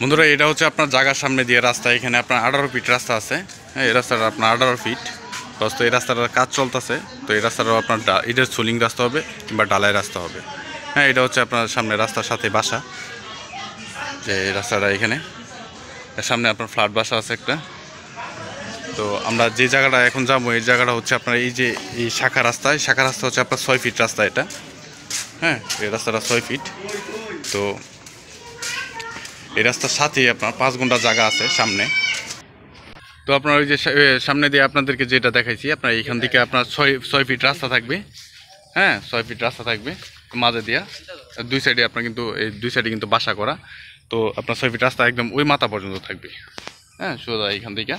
বন্ধুরা এটা হচ্ছে আপনার জায়গার সামনে দিয়ে রাস্তা, এখানে আপনার 18 ফিট রাস্তা আছে। হ্যাঁ, এই রাস্তাটা আপনার 18 ফিট তো এই রাস্তাটার কাজ চলতেছে। তো এই রাস্তাটাও আপনার এটা সোলিং রাস্তা হবে কিংবা ডালাই রাস্তা হবে। হ্যাঁ, এটা হচ্ছে আপনার সামনে রাস্তার সাথে বাসা, যে এই রাস্তাটা এখানে এর সামনে আপনার ফ্ল্যাট বাসা আছে একটা। তো আমরা যে জায়গাটা এখন যাবো এই জায়গাটা হচ্ছে আপনার এই যে এই শাখা রাস্তা হচ্ছে আপনার 6 ফিট রাস্তা এটা। হ্যাঁ, এই রাস্তাটা 6 ফিট। তো এই রাস্তার সাথেই আপনার 5 ঘন্টা জায়গা আছে সামনে। তো আপনার ওই যে সামনে দিয়ে আপনাদেরকে যেটা দেখাইছি, আপনার এইখান থেকে আপনার 6 ফিট রাস্তা থাকবে। হ্যাঁ, 6 ফিট রাস্তা থাকবে মাঝে দিয়া, দুই সাইডে আপনার কিন্তু এই দুই সাইডে কিন্তু বাসা করা। তো আপনার 6 ফিট রাস্তা একদম ওই মাথা পর্যন্ত থাকবে। হ্যাঁ, সোজা এইখান থেকে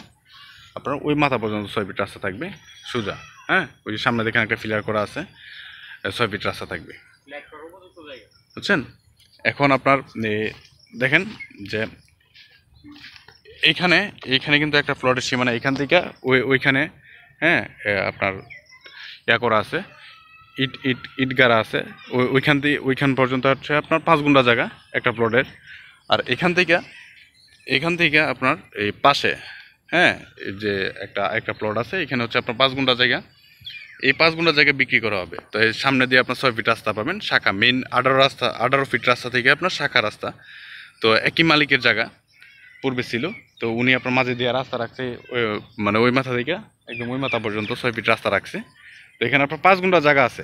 আপনার ওই মাথা পর্যন্ত 6 ফিট রাস্তা থাকবে সোজা। হ্যাঁ, ওই যে সামনে দেখেন একটা ফিলার করা আছে, 6 ফিট রাস্তা থাকবে, বুঝছেন। এখন আপনার দেখেন যে এইখানে কিন্তু একটা প্লটের সীমানা এখান থেকে ওইখানে। হ্যাঁ, আপনার ইয়া করা আছে, ইট গাড়া আছে। ওইখান পর্যন্ত হচ্ছে আপনার 5 গুণ্টা জায়গা একটা প্লটের। আর এখান থেকে আপনার এই পাশে, হ্যাঁ, এই যে একটা প্লট আছে এখানে হচ্ছে আপনার 5 গুণ্টা জায়গা। এই 5 গুণ্টা জায়গা বিক্রি করা হবে। তো এর সামনে দিয়ে আপনার 6 ফিট রাস্তা পাবেন, শাখা মেইন 18 ফিট রাস্তা থেকে আপনার শাখা রাস্তা। তো একই মালিকের জায়গা পূর্বে ছিল। তো উনি আপনার মাঝে দিয়ে রাস্তা রাখছে, মানে ওই মাথা থেকে একদম ওই মাথা পর্যন্ত 6 ফিট রাস্তা রাখছে। তো এখানে আপনার 5 গুণ্টা জায়গা আছে।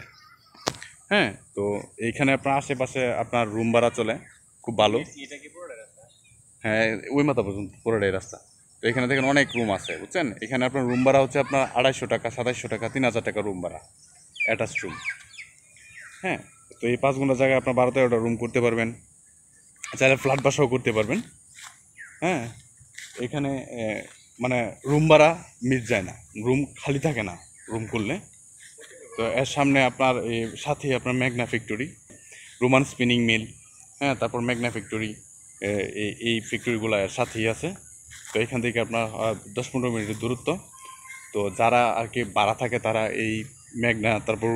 হ্যাঁ, তো এইখানে আপনার আশেপাশে আপনার রুম ভাড়া চলে খুব ভালো। হ্যাঁ, ওই মাথা পর্যন্ত পুরোটাই রাস্তা। তো এখানে দেখেন অনেক রুম আছে, বুঝছেন। এখানে আপনার রুম ভাড়া হচ্ছে আপনার 250 টাকা, 2700 টাকা, 3000 টাকা রুম ভাড়া, অ্যাটাচ রুম। হ্যাঁ, তো এই 5 গুণ্টা জায়গায় আপনার 12-13টা রুম করতে পারবেন, চাইলে ফ্ল্যাট বাসাও করতে পারবেন। হ্যাঁ, এখানে মানে রুম ভাড়া মিস যায় না, রুম খালি থাকে না রুম করলে। তো এর সামনে আপনার এই সাথেই আপনার মেঘনা ফ্যাক্টরি, রোমান স্পিনিং মিল। হ্যাঁ, তারপর মেঘনা ফ্যাক্টরি, এই ফ্যাক্টরিগুলো এর সাথেই আছে। তো এখান থেকে আপনার 10-15 মিনিটের দূরত্ব। তো যারা আর কি ভাড়া থাকে তারা এই মেঘনা, তারপর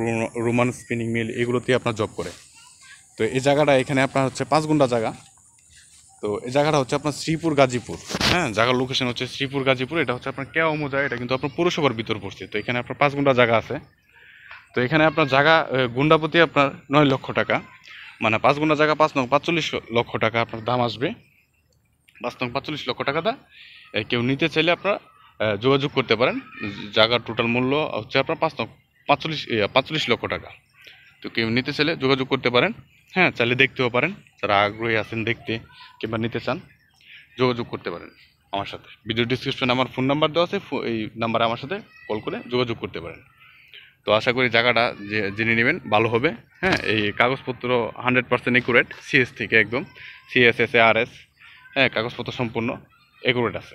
রোমান স্পিনিং মিল এগুলোতেই আপনার জব করে। তো এই জায়গাটা এখানে আপনার হচ্ছে 5 গুণ্টা জায়গা। তো এই জায়গাটা হচ্ছে আপনার শ্রীপুর গাজীপুর। হ্যাঁ, জায়গার লোকেশন হচ্ছে শ্রীপুর গাজীপুর। এটা হচ্ছে আপনার কেওয়া মৌজা, এটা কিন্তু আপনার পৌরসভার ভিতর পড়ছে। তো এখানে আপনার 5 গুণ্টা জায়গা আছে। তো এখানে আপনার জায়গা গুন্ডাপতি আপনার 9 লক্ষ টাকা, মানে 5 গুণ্টা জায়গা 5 নং 45 লক্ষ টাকা আপনার দাম আসবে। 5 নং 45 লক্ষ টাকা দা কেউ নিতে চাইলে আপনারা যোগাযোগ করতে পারেন। জায়গার টোটাল মূল্য হচ্ছে আপনার 5 নং 45 লক্ষ টাকা। তো কেউ নিতে চাইলে যোগাযোগ করতে পারেন। হ্যাঁ, চাইলে দেখতেও পারেন, যারা আগ্রহী আছেন দেখতে কিংবা নিতে চান যোগাযোগ করতে পারেন আমার সাথে। ভিডিও ডিসক্রিপশনে আমার ফোন নাম্বার দেওয়া আছে, এই নাম্বারে আমার সাথে কল করে যোগাযোগ করতে পারেন। তো আশা করি জায়গাটা জেনে নেবেন, ভালো হবে। হ্যাঁ, এই কাগজপত্র 100% একুরেট, সিএস থেকে একদম CSS ARS। হ্যাঁ, কাগজপত্র সম্পূর্ণ একুরেট আছে।